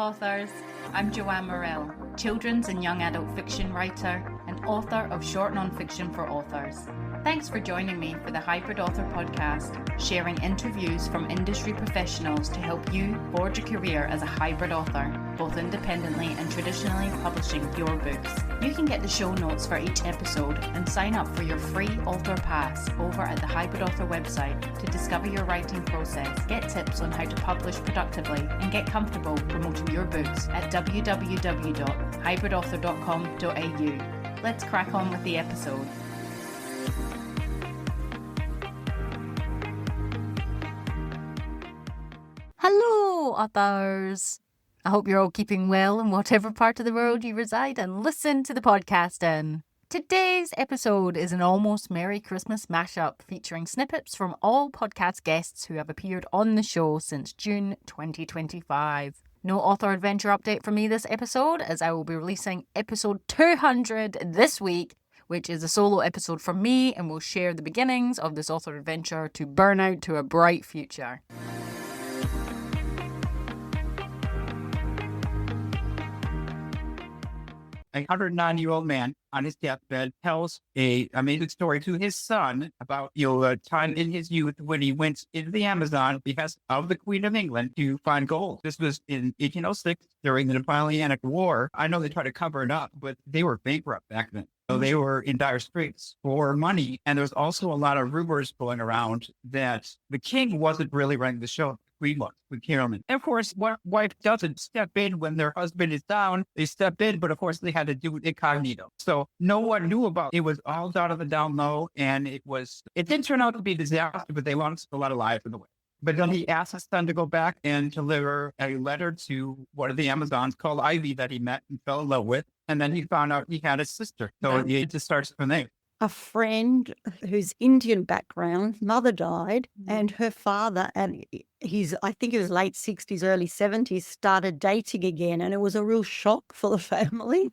authors, I'm Joanne Morrell, children's and young adult fiction writer and author of short non-fiction for authors. Thanks for joining me for the Hybrid Author podcast, sharing interviews from industry professionals to help you forge a career as a hybrid author, both independently and traditionally publishing your books. You can get the show notes for each episode and sign up for your free author pass over at the Hybrid Author website to discover your writing process, get tips on how to publish productively, and get comfortable promoting your books at www.hybridauthor.com.au. Let's crack on with the episode. Hello, authors! I hope you're all keeping well in whatever part of the world you reside and listen to the podcast in. Today's episode is an almost Merry Christmas mashup featuring snippets from all podcast guests who have appeared on the show since June 2025. No author adventure update from me this episode, as I will be releasing episode 200 this week, which is a solo episode from me, and will share the beginnings of this author adventure to burn out to a bright future. A 109-year-old man on his deathbed tells a amazing story to his son about a time in his youth when he went into the Amazon because of the Queen of England to find gold. This was in 1806 during the Napoleonic War. I know they tried to cover it up, but they were bankrupt back then. So they were in dire straits for money. And there's also a lot of rumors going around that the king wasn't really running the show. Queen was with Carolyn. And of course, wife doesn't step in when their husband is down. They step in, but of course they had to do it incognito. So no one knew about it. It was all done on the down low, and it didn't turn out to be a disaster, but they lost a lot of lives in the way. But then he asked his son to go back and deliver a letter to one of the Amazons called Ivy that he met and fell in love with. And then he found out he had a sister. So it just starts from there. A friend whose Indian background, mother died, and her father, and I think it was late 60s, early 70s, started dating again. And it was a real shock for the family.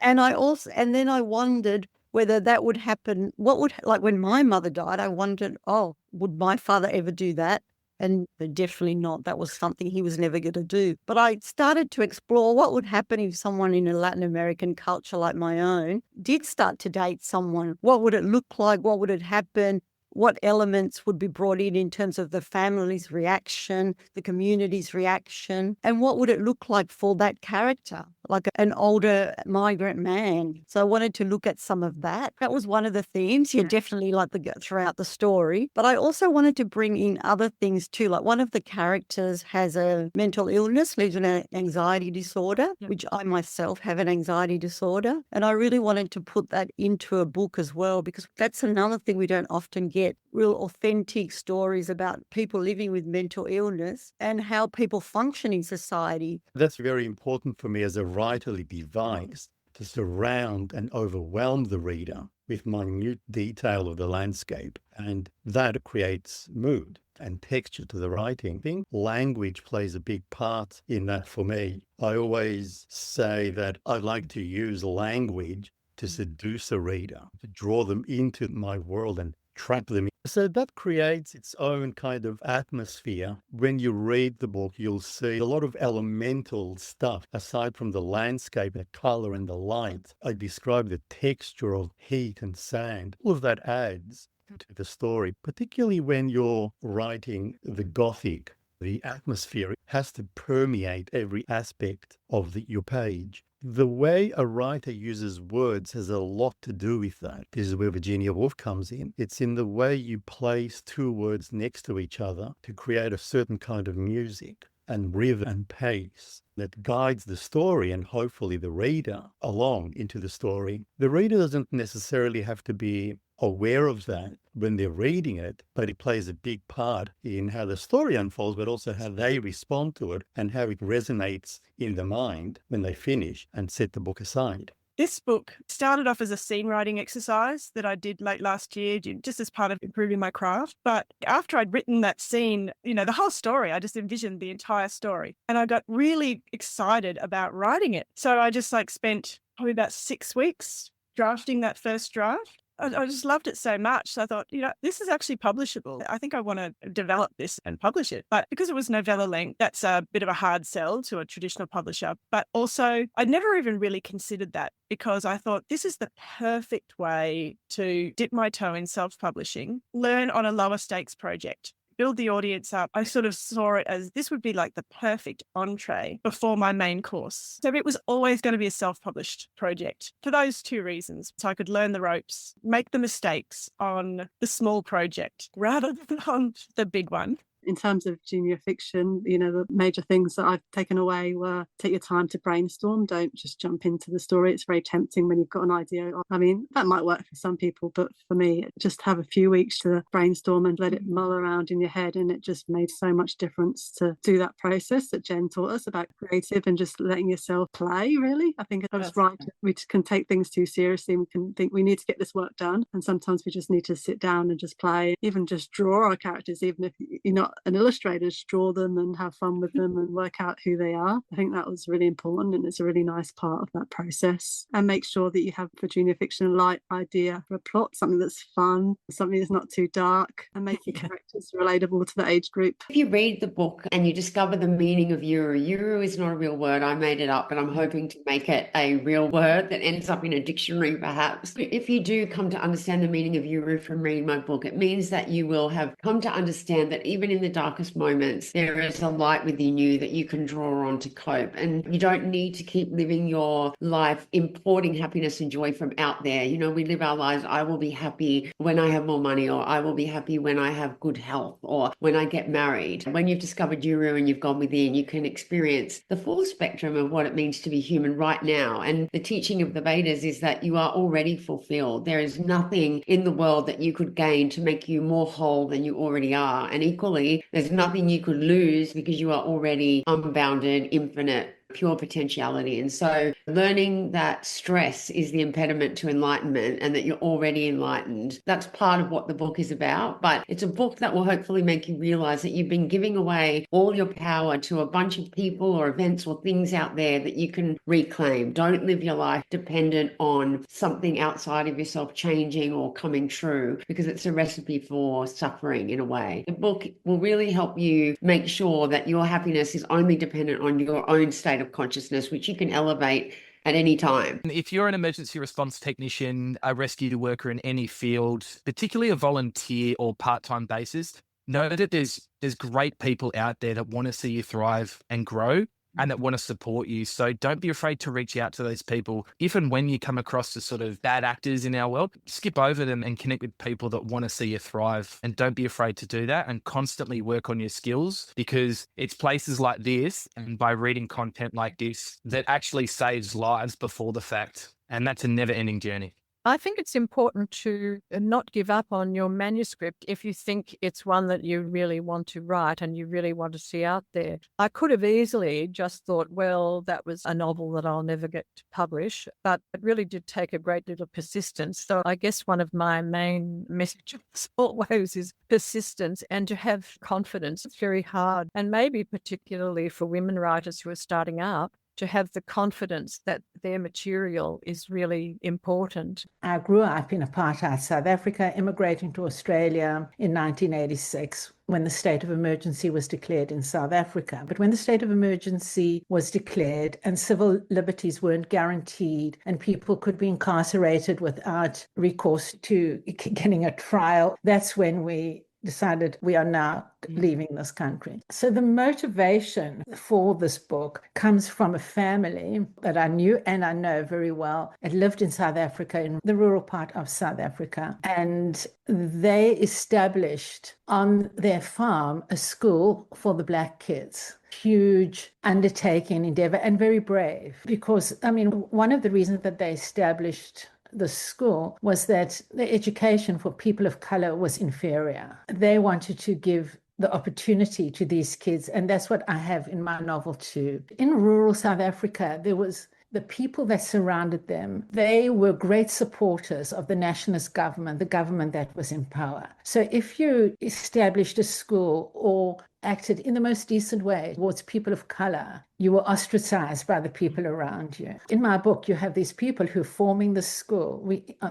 And then I wondered whether that would happen. Like when my mother died, I wondered, would my father ever do that? And definitely not. That was something he was never going to do. But I started to explore what would happen if someone in a Latin American culture like my own did start to date someone. What would it look like? What would it happen? What elements would be brought in terms of the family's reaction, the community's reaction, and what would it look like for that character, like an older migrant man? So I wanted to look at some of that. That was one of the themes, definitely throughout the story. But I also wanted to bring in other things too. Like one of the characters has a mental illness, lives with an anxiety disorder, which I myself have an anxiety disorder. And I really wanted to put that into a book as well, because that's another thing we don't often get. Real authentic stories about people living with mental illness and how people function in society. That's very important for me as a writerly device to surround and overwhelm the reader with minute detail of the landscape. And that creates mood and texture to the writing. I think language plays a big part in that for me. I always say that I like to use language to seduce a reader, to draw them into my world and trap them. So that creates its own kind of atmosphere. When you read the book, you'll see a lot of elemental stuff. Aside from the landscape, the color and the light, I describe the texture of heat and sand. All of that adds to the story, particularly when you're writing the Gothic. The atmosphere has to permeate every aspect of your page. The way a writer uses words has a lot to do with that. This is where Virginia Woolf comes in. It's in the way you place two words next to each other to create a certain kind of music and rhythm and pace that guides the story and hopefully the reader along into the story. The reader doesn't necessarily have to be aware of that when they're reading it, but it plays a big part in how the story unfolds, but also how they respond to it and how it resonates in the mind when they finish and set the book aside. This book started off as a scene writing exercise that I did late last year, just as part of improving my craft. But after I'd written that scene, the whole story, I just envisioned the entire story. And I got really excited about writing it. So I just spent probably about 6 weeks drafting that first draft. I just loved it so much. So I thought, this is actually publishable. I think I want to develop this and publish it. But because it was novella length, that's a bit of a hard sell to a traditional publisher. But also, I never even really considered that, because I thought this is the perfect way to dip my toe in self-publishing, learn on a lower stakes project, build the audience up. I sort of saw it as this would be like the perfect entree before my main course. So it was always going to be a self-published project for those two reasons. So I could learn the ropes, make the mistakes on the small project rather than on the big one. In terms of junior fiction, the major things that I've taken away were take your time to brainstorm. Don't just jump into the story. It's very tempting when you've got an idea. I mean, that might work for some people, but for me, just have a few weeks to brainstorm and let it mull around in your head. And it just made so much difference to do that process that Jen taught us about creative and just letting yourself play, really. I think as writers, we can take things too seriously. We can think we need to get this work done. And sometimes we just need to sit down and just play, even just draw our characters, even if you're not an illustrator, just draw them and have fun with them and work out who they are. I think that was really important, and it's a really nice part of that process. And make sure that you have, for junior fiction, a light idea for a plot, something that's fun, something that's not too dark, and make your characters relatable to the age group. If you read the book and you discover the meaning of Uru is not a real word, I made it up, and I'm hoping to make it a real word that ends up in a dictionary perhaps. If you do come to understand the meaning of Uru from reading my book, it means that you will have come to understand that even in the darkest moments, there is a light within you that you can draw on to cope. And you don't need to keep living your life importing happiness and joy from out there. We live our lives, I will be happy when I have more money, or I will be happy when I have good health, or when I get married. When you've discovered Uru and you've gone within, you can experience the full spectrum of what it means to be human right now. And the teaching of the Vedas is that you are already fulfilled. There is nothing in the world that you could gain to make you more whole than you already are. And equally, there's nothing you could lose because you are already unbounded, infinite, pure potentiality. And so learning that stress is the impediment to enlightenment and that you're already enlightened, that's part of what the book is about. But it's a book that will hopefully make you realize that you've been giving away all your power to a bunch of people or events or things out there that you can reclaim. Don't live your life dependent on something outside of yourself changing or coming true, because it's a recipe for suffering in a way. The book will really help you make sure that your happiness is only dependent on your own state of consciousness, which you can elevate at any time. If you're an emergency response technician, a rescue worker in any field, particularly a volunteer or part-time basis, know that there's great people out there that want to see you thrive and grow and that want to support you. So don't be afraid to reach out to those people. If and when you come across the sort of bad actors in our world, skip over them and connect with people that want to see you thrive. And don't be afraid to do that, and constantly work on your skills, because it's places like this and by reading content like this that actually saves lives before the fact. And that's a never-ending journey. I think it's important to not give up on your manuscript if you think it's one that you really want to write and you really want to see out there. I could have easily just thought, well, that was a novel that I'll never get to publish, but it really did take a great deal of persistence. So I guess one of my main messages always is persistence and to have confidence. It's very hard, and maybe particularly for women writers who are starting out, to have the confidence that their material is really important. I grew up in apartheid South Africa, immigrating to Australia in 1986 when the state of emergency was declared in South Africa. But when the state of emergency was declared and civil liberties weren't guaranteed and people could be incarcerated without recourse to getting a trial, that's when we decided we are now leaving this country. So the motivation for this book comes from a family that I knew and I know very well. It lived in South Africa, in the rural part of South Africa. And they established on their farm a school for the Black kids. Huge undertaking, endeavor, and very brave. Because, one of the reasons that they established the school was that the education for people of color was inferior. They wanted to give the opportunity to these kids, and that's what I have in my novel too. In rural South Africa, there was the people that surrounded them. They were great supporters of the nationalist government, the government that was in power. So if you established a school or acted in the most decent way towards people of color, you were ostracized by the people around you. In my book, you have these people who are forming the school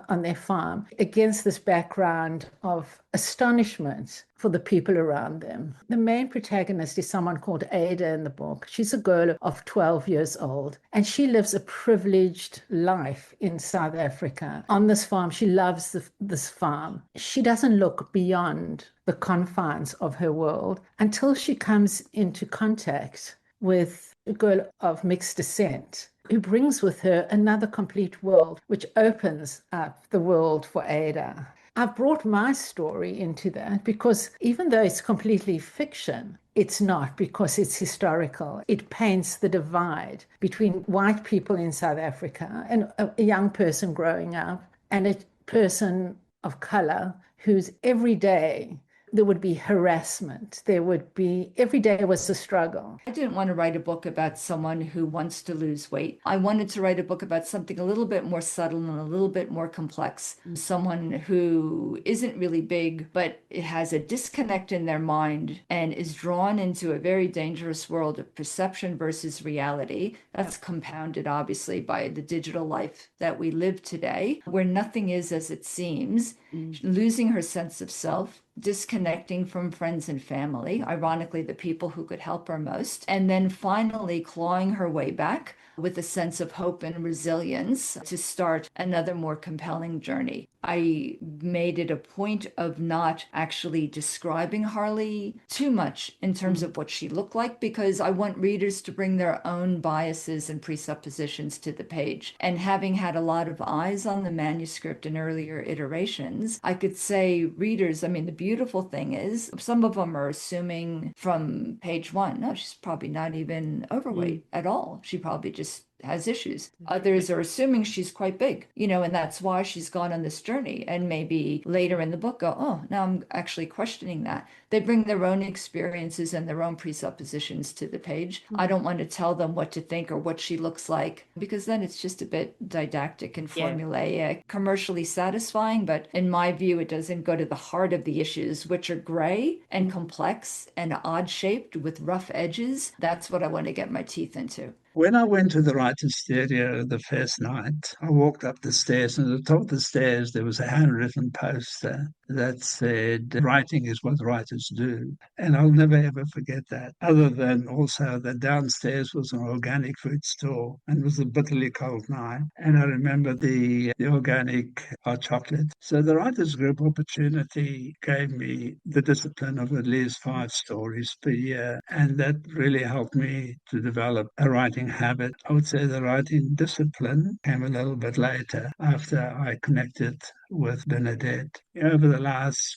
on their farm against this background of astonishment for the people around them. The main protagonist is someone called Ada in the book. She's a girl of 12 years old, and she lives a privileged life in South Africa. On this farm, she loves this farm. She doesn't look beyond the confines of her world until she comes into contact with a girl of mixed descent who brings with her another complete world, which opens up the world for Ada. I've brought my story into that because even though it's completely fiction, it's not, because it's historical. It paints the divide between white people in South Africa and a young person growing up and a person of color whose every day there would be harassment. Every day was a struggle. I didn't want to write a book about someone who wants to lose weight. I wanted to write a book about something a little bit more subtle and a little bit more complex. Someone who isn't really big, but it has a disconnect in their mind and is drawn into a very dangerous world of perception versus reality. That's compounded, obviously, by the digital life that we live today, where nothing is as it seems, losing her sense of self, disconnecting from friends and family, ironically, the people who could help her most, and then finally clawing her way back with a sense of hope and resilience to start another more compelling journey. I made it a point of not actually describing Harley too much in terms of what she looked like, because I want readers to bring their own biases and presuppositions to the page. And having had a lot of eyes on the manuscript in earlier iterations, I could say, readers, I mean, the beautiful thing is some of them are assuming from page one, no, she's probably not even overweight at all. She probably just has issues. Others are assuming she's quite big, and that's why she's gone on this journey. And maybe later in the book go, oh, now I'm actually questioning that. They bring their own experiences and their own presuppositions to the page. I don't want to tell them what to think or what she looks like, because then it's just a bit didactic and formulaic, commercially satisfying. But in my view, it doesn't go to the heart of the issues, which are gray and complex and odd shaped with rough edges. That's what I want to get my teeth into. When I went to the writer's studio the first night, I walked up the stairs, and at the top of the stairs there was a handwritten poster that said, "Writing is what writers do." And I'll never ever forget that, other than also that downstairs was an organic food store and it was a bitterly cold night. And I remember the organic hot chocolate. So the writers group opportunity gave me the discipline of at least 5 stories per year. And that really helped me to develop a writing habit. I would say the writing discipline came a little bit later, after I connected with Bernadette. Over the last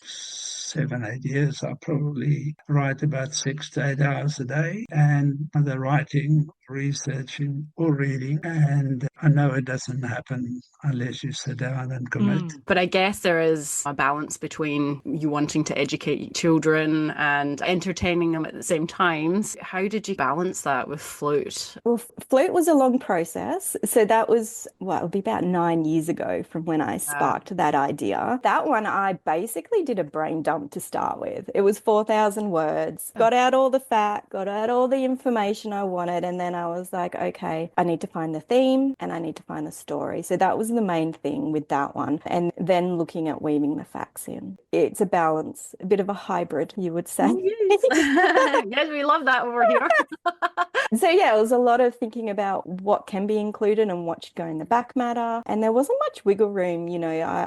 7, 8 years, I probably write about 6 to 8 hours a day, and either writing, researching, or reading. And I know it doesn't happen unless you sit down and commit. But I guess there is a balance between you wanting to educate children and entertaining them at the same time. How did you balance that with Float? Well, Float was a long process. So that was, it would be about 9 years ago from when I sparked that idea. That one, I basically did a brain dump to start with. It was 4,000 words, got out all the fact, got out all the information I wanted. And then I was like, okay, I need to find the theme and I need to find the story. So that was the main thing with that one. And then looking at weaving the facts in. It's a balance, a bit of a hybrid, you would say. Yes, we love that over here. So yeah, it was a lot of thinking about what can be included and what should go in the back matter. And there wasn't much wiggle room,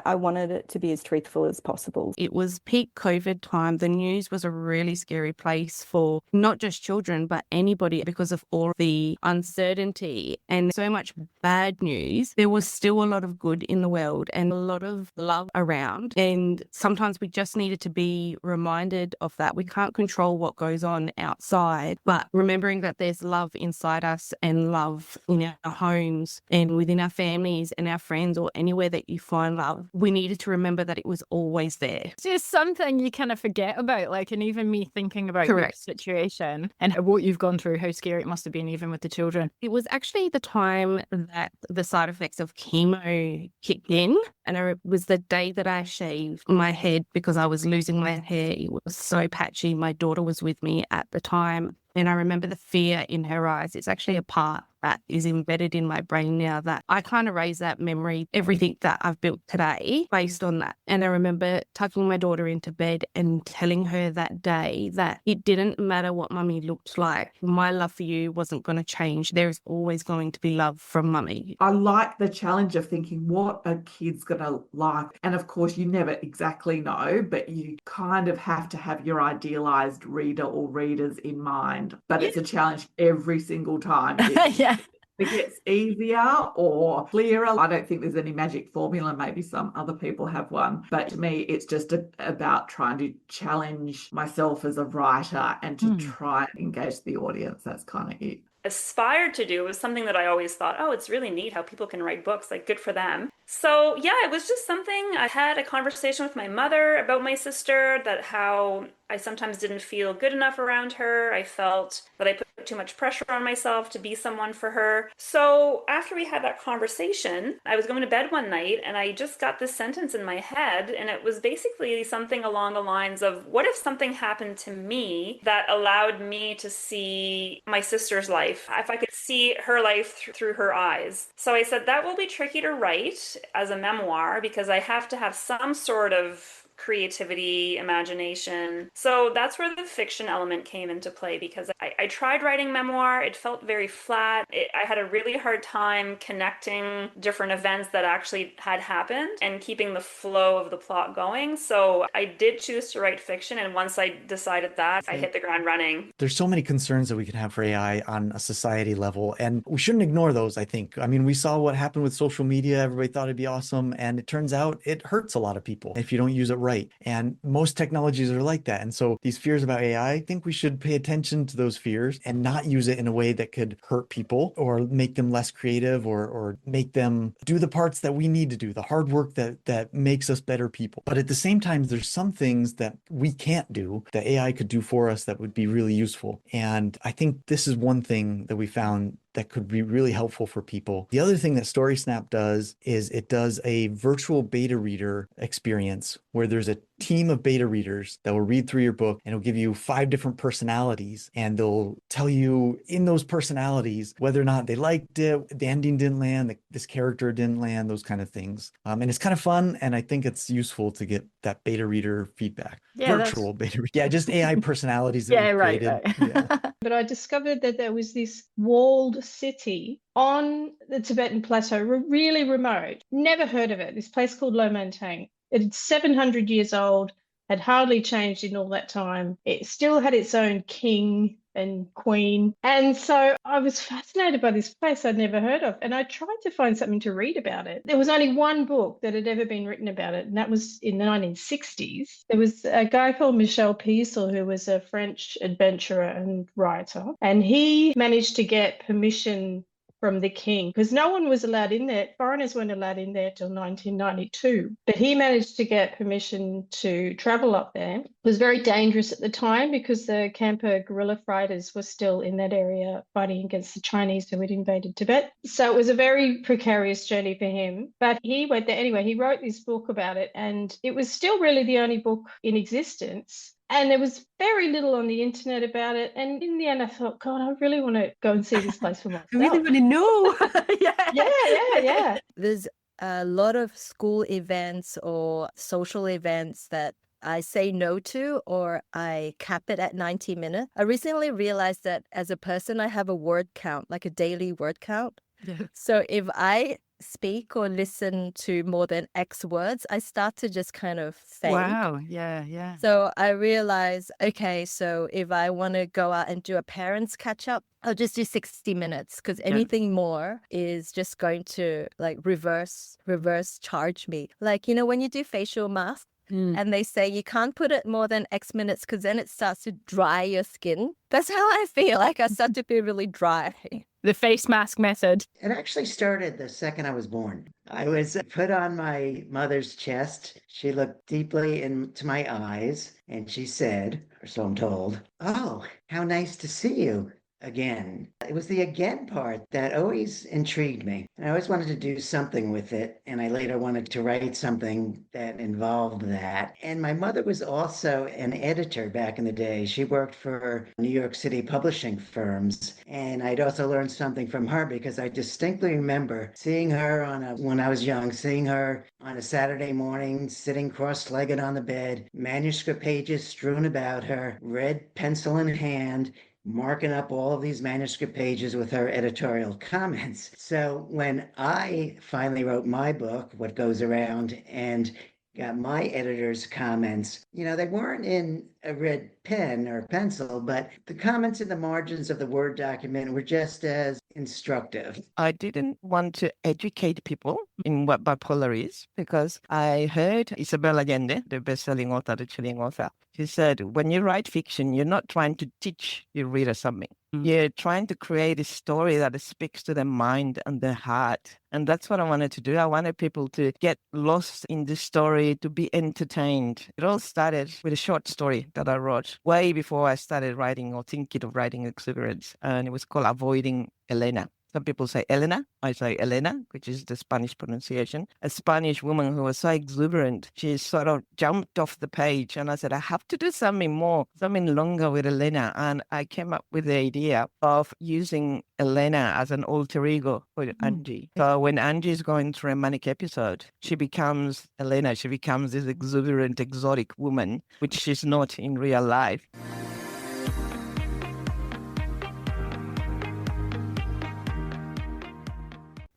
I wanted it to be as truthful as possible. It was peak COVID time. The news was a really scary place for not just children, but anybody, because of all the uncertainty and so much bad news. There was still a lot of good in the world and a lot of love around. And sometimes we just needed to be reminded of that. We can't control what goes on outside, but remembering that there's love inside us and love in our homes and within our families and our friends, or anywhere that you find love, we needed to remember that it was always there. It's just something you kind of forget about, and even me thinking about your situation and what you've gone through, how scary it must have been even with the children. It was actually the time that the side effects of chemo kicked in, and it was the day that I shaved my head because I was losing my hair. It was so patchy. My daughter was with me at the time. And I remember the fear in her eyes. It's actually a part that is embedded in my brain now that I kind of raise that memory, everything that I've built today based on that. And I remember tucking my daughter into bed and telling her that day that it didn't matter what mummy looked like. My love for you wasn't going to change. There's always going to be love from mummy. I like the challenge of thinking what a kid's going to like. And of course, you never exactly know, but you kind of have to have your idealized reader or readers in mind. But it's a challenge every single time. Yeah. It gets easier or clearer. I don't think there's any magic formula. Maybe some other people have one. But to me, it's just about trying to challenge myself as a writer and to try and engage the audience. That's kind of it. Aspired to do was something that I always thought, oh, it's really neat how people can write books, like good for them. So yeah, it was just something. I had a conversation with my mother about my sister, that how I sometimes didn't feel good enough around her. I felt that I put too much pressure on myself to be someone for her. So after we had that conversation, I was going to bed one night and I just got this sentence in my head, and it was basically something along the lines of, what if something happened to me that allowed me to see my sister's life, if I could see her life through her eyes? So I said, that will be tricky to write as a memoir because I have to have some sort of creativity, imagination. So that's where the fiction element came into play, because I tried writing memoir. It felt very flat. I had a really hard time connecting different events that actually had happened and keeping the flow of the plot going. So I did choose to write fiction. And once I decided that, I hit the ground running. There's so many concerns that we can have for AI on a society level, and we shouldn't ignore those, I think. I mean, we saw what happened with social media. Everybody thought it'd be awesome. And it turns out it hurts a lot of people if you don't use it right. And most technologies are like that. And so these fears about AI, I think we should pay attention to those fears and not use it in a way that could hurt people or make them less creative or make them do the parts that we need to do, the hard work that makes us better people. But at the same time, there's some things that we can't do that AI could do for us that would be really useful. And I think this is one thing that we found that could be really helpful for people. The other thing that StorySnap does is it does a virtual beta reader experience where there's a team of beta readers that will read through your book, and it'll give you 5 different personalities, and they'll tell you in those personalities whether or not they liked it, the ending didn't land, this character didn't land, those kind of things. And it's kind of fun, and I think it's useful to get that beta reader feedback. Yeah, virtual beta reader. Yeah, just AI personalities that yeah, we've right, created. right. Yeah. But I discovered that there was this walled city on the Tibetan plateau, really remote. Never heard of it. This place called Lomantang. It's 700 years old, had hardly changed in all that time. It still had its own king and queen. And so I was fascinated by this place I'd never heard of. And I tried to find something to read about it. There was only one book that had ever been written about it, and that was in the 1960s. There was a guy called Michel Piesel, who was a French adventurer and writer, and he managed to get permission from the king, because no one was allowed in there. Foreigners weren't allowed in there till 1992. But he managed to get permission to travel up there. It was very dangerous at the time because the Khampa guerrilla fighters were still in that area fighting against the Chinese who had invaded Tibet. So it was a very precarious journey for him. But he went there anyway. He wrote this book about it, and it was still really the only book in existence. And there was very little on the internet about it. And in the end, I thought, God, I really want to go and see this place for myself. I really want to know. Yeah. There's a lot of school events or social events that I say no to, or I cap it at 90 minutes. I recently realized that as a person, I have a word count, like a daily word count. So if I speak or listen to more than X words, I start to just kind of think. Wow. Yeah. So I realize, okay, so if I want to go out and do a parents catch up, I'll just do 60 minutes, because anything more is just going to like reverse charge me. Like, when you do facial mask, and they say you can't put it more than X minutes because then it starts to dry your skin. That's how I feel. Like I start to feel really dry. The face mask method. It actually started the second I was born. I was put on my mother's chest. She looked deeply into my eyes and she said, or so I'm told, "Oh, how nice to see you. again. It was the again part that always intrigued me. I always wanted to do something with it, and I later wanted to write something that involved that. And my mother was also an editor back in the day. She worked for New York City publishing firms, and I'd also learned something from her because I distinctly remember seeing her when I was young, seeing her on a Saturday morning, sitting cross-legged on the bed, manuscript pages strewn about her, red pencil in hand, marking up all of these manuscript pages with her editorial comments. So when I finally wrote my book, What Goes Around, and got my editor's comments, they weren't in a red pen or pencil, but the comments in the margins of the Word document were just as instructive. I didn't want to educate people in what bipolar is because I heard Isabel Allende, the best-selling author, the chilling author. She said, when you write fiction, you're not trying to teach your reader something. You're trying to create a story that speaks to their mind and their heart. And that's what I wanted to do. I wanted people to get lost in the story, to be entertained. It all started with a short story that I wrote way before I started writing or thinking of writing Exuberance. And it was called Avoiding Elena. Some people say Elena. I say Elena, which is the Spanish pronunciation. A Spanish woman who was so exuberant, she sort of jumped off the page. And I said, I have to do something more, something longer with Elena. And I came up with the idea of using Elena as an alter ego for Angie. So when Angie is going through a manic episode, she becomes Elena. She becomes this exuberant, exotic woman, which she's not in real life.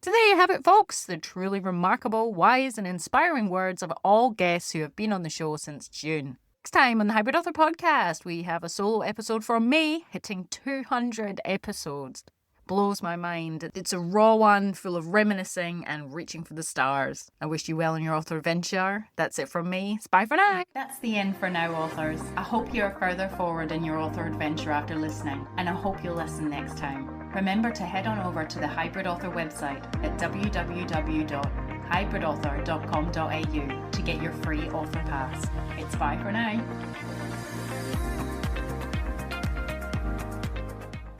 So there you have it, folks. The truly remarkable, wise and inspiring words of all guests who have been on the show since June. Next time on the Hybrid Author Podcast, we have a solo episode from me hitting 200 episodes. Blows my mind. It's a raw one full of reminiscing and reaching for the stars. I wish you well in your author venture. That's it from me. Bye for now. That's the end for now, authors. I hope you're further forward in your author adventure after listening, and I hope you'll listen next time. Remember to head on over to the Hybrid Author website at www.hybridauthor.com.au to get your free author pass. It's bye for now.